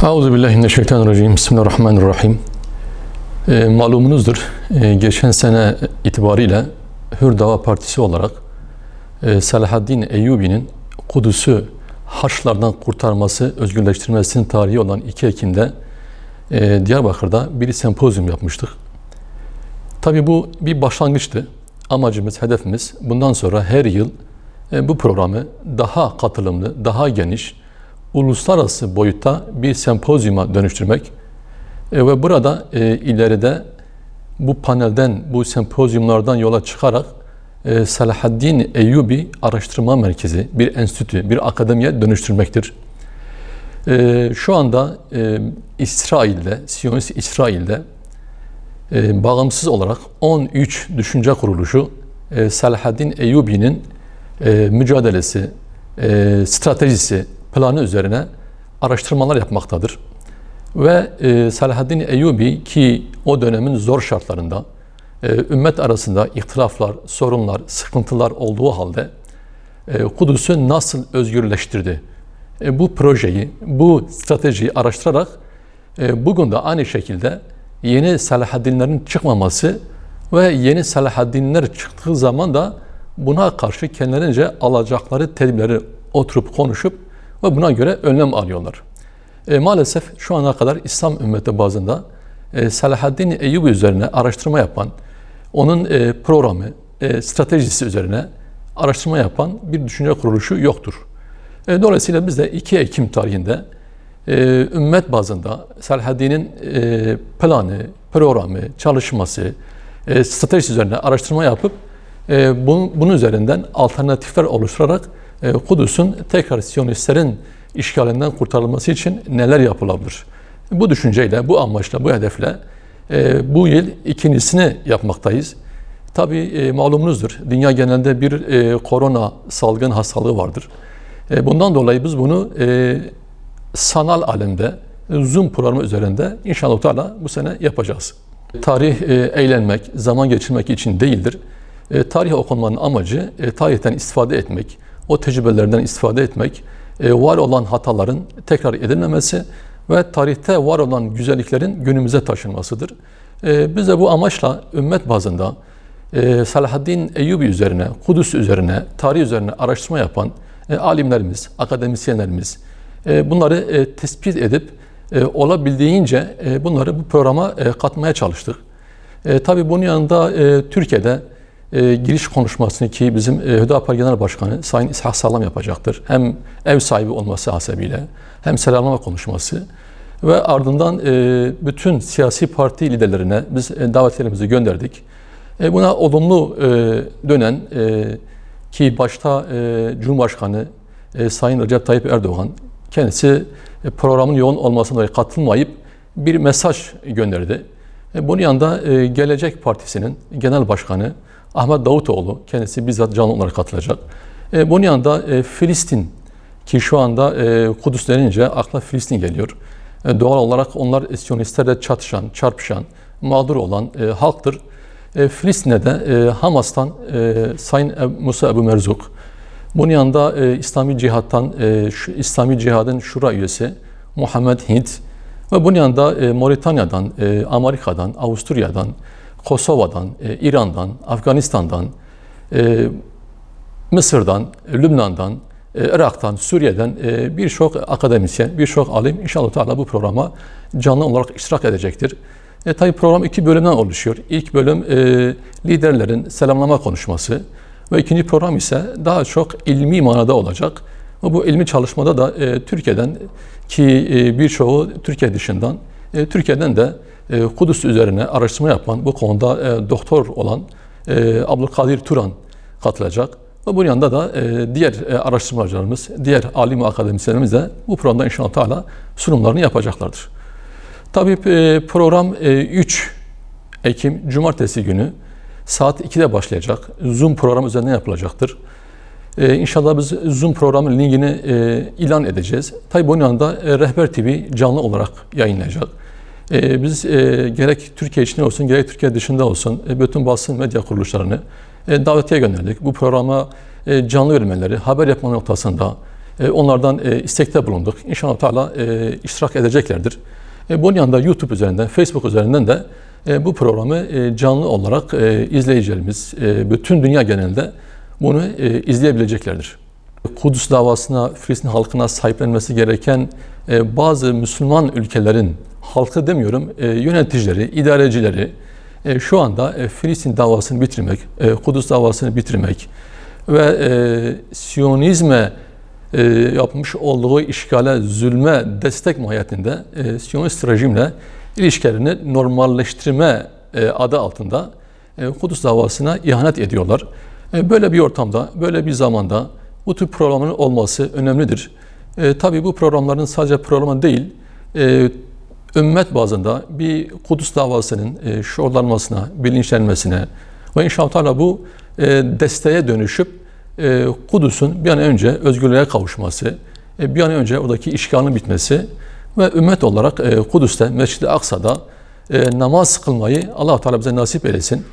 Euzubillahimineşşeytanirracim. Bismillahirrahmanirrahim. Malumunuzdur, geçen sene itibariyle Hür Dava Partisi olarak Selahaddin Eyyubi'nin Kudüs'ü Haçlılardan kurtarması, özgürleştirmesinin tarihi olan 2 Ekim'de Diyarbakır'da bir sempozyum yapmıştık. Tabii bu bir başlangıçtı. Amacımız, hedefimiz bundan sonra her yıl bu programı daha katılımlı, daha geniş, uluslararası boyutta bir sempozyuma dönüştürmek ve burada ileride bu panelden, bu sempozyumlardan yola çıkarak Selahaddin Eyyubi Araştırma Merkezi, bir enstitü, bir akademiye dönüştürmektir. Şu anda İsrail'de, Siyonist İsrail'de bağımsız olarak 13 düşünce kuruluşu Selahaddin Eyyubi'nin mücadelesi, stratejisi, planı üzerine araştırmalar yapmaktadır. Ve Selahaddin Eyyubi ki o dönemin zor şartlarında ümmet arasında ihtilaflar, sorunlar, sıkıntılar olduğu halde Kudüs'ü nasıl özgürleştirdi? Bu projeyi, bu stratejiyi araştırarak bugün de aynı şekilde yeni Selahaddinlerin çıkmaması ve yeni Selahaddinler çıktığı zaman da buna karşı kendilerince alacakları tedbirleri oturup konuşup ve buna göre önlem alıyorlar. Maalesef şu ana kadar İslam ümmeti bazında Selahaddin Eyyubi üzerine araştırma yapan, onun programı, stratejisi üzerine araştırma yapan bir düşünce kuruluşu yoktur. Dolayısıyla biz de 2 Ekim tarihinde ümmet bazında Selahaddin'in planı, programı, çalışması, stratejisi üzerine araştırma yapıp bunun üzerinden alternatifler oluşturarak Kudüs'ün tekrar Siyonistlerin işgalinden kurtarılması için neler yapılabilir? Bu düşünceyle, bu amaçla, bu hedefle bu yıl ikincisini yapmaktayız. Tabii malumunuzdur, dünya genelinde bir korona salgın hastalığı vardır. Bundan dolayı biz bunu sanal alemde, Zoom programı üzerinde inşallah bu sene yapacağız. Tarih eğlenmek, zaman geçirmek için değildir. Tarih okumanın amacı tarihten istifade etmek, o tecrübelerden istifade etmek, var olan hataların tekrar edilmemesi ve tarihte var olan güzelliklerin günümüze taşınmasıdır. Biz de bu amaçla ümmet bazında Selahaddin Eyyubi üzerine, Kudüs üzerine, tarih üzerine araştırma yapan alimlerimiz, akademisyenlerimiz bunları tespit edip olabildiğince bunları bu programa katmaya çalıştık. Tabii bunun yanında Türkiye'de giriş konuşmasını ki bizim Hüdapar Genel Başkanı Sayın İshak Sağlam yapacaktır. Hem ev sahibi olması hasebiyle hem selamlama konuşması ve ardından bütün siyasi parti liderlerine biz davetlerimizi gönderdik. Buna olumlu dönen ki başta Cumhurbaşkanı Sayın Recep Tayyip Erdoğan kendisi programın yoğun olmasından dolayı katılmayıp bir mesaj gönderdi. Bunun yanında Gelecek Partisi'nin Genel Başkanı Ahmet Davutoğlu kendisi bizzat canlı olarak katılacak. Bunun yanında Filistin ki şu anda Kudüs denince akla Filistin geliyor. Doğal olarak onlar Siyonistlerle çatışan, çarpışan, mağdur olan halktır. Filistin'de de Hamas'tan Sayın Musa Ebu Merzuk, bunun yanında İslami Cihat'tan İslami Cihad'ın Şura üyesi Muhammed Hint ve bunun yanında Moritanya'dan, Amerika'dan, Avusturya'dan, Kosova'dan, İran'dan, Afganistan'dan, Mısır'dan, Lübnan'dan, Irak'tan, Suriye'den birçok akademisyen, birçok alim inşallah bu programa canlı olarak iştirak edecektir. Tabii program 2 bölümden oluşuyor. İlk bölüm liderlerin selamlama konuşması ve ikinci program ise daha çok ilmi manada olacak. Ve bu ilmi çalışmada da Türkiye'den ki birçoğu Türkiye dışından, Türkiye'den de Kudüs üzerine araştırma yapan, bu konuda doktor olan Abdülkadir Turan katılacak. Ve bunun yanında da diğer araştırmacılarımız, diğer alim ve akademisyenlerimiz de bu programda inşallah sunumlarını yapacaklardır. Tabii program 3 Ekim Cumartesi günü saat 2'de başlayacak. Zoom programı üzerinden yapılacaktır. İnşallah biz Zoom programın linkini ilan edeceğiz. Tabii bunun yanında Rehber TV canlı olarak yayınlayacak. Biz gerek Türkiye içinde olsun, gerek Türkiye dışında olsun bütün basın medya kuruluşlarını davetiye gönderdik. Bu programa canlı verilmeleri, haber yapma noktasında onlardan istekte bulunduk. İnşallah Teala iştirak edeceklerdir. Bunun yanında YouTube üzerinden, Facebook üzerinden de bu programı canlı olarak izleyicilerimiz bütün dünya genelinde bunu izleyebileceklerdir. Kudüs davasına, Filistin halkına sahiplenmesi gereken bazı Müslüman ülkelerin halkı demiyorum, yöneticileri, idarecileri şu anda Filistin davasını bitirmek, Kudüs davasını bitirmek ve Siyonizme yapmış olduğu işgale, zulme destek mahiyetinde Siyonist rejimle ilişkilerini normalleştirme adı altında Kudüs davasına ihanet ediyorlar. Böyle bir ortamda, böyle bir zamanda bu tür programların olması önemlidir. Tabii bu programların sadece programı değil, ümmet bazında bir Kudüs davasının şuurlanmasına, bilinçlenmesine ve inşallah bu desteğe dönüşüp Kudüs'ün bir an önce özgürlüğe kavuşması, bir an önce oradaki işgalin bitmesi ve ümmet olarak Kudüs'te, Mescid-i Aksa'da namaz kılmayı Allah Teala bize nasip eylesin.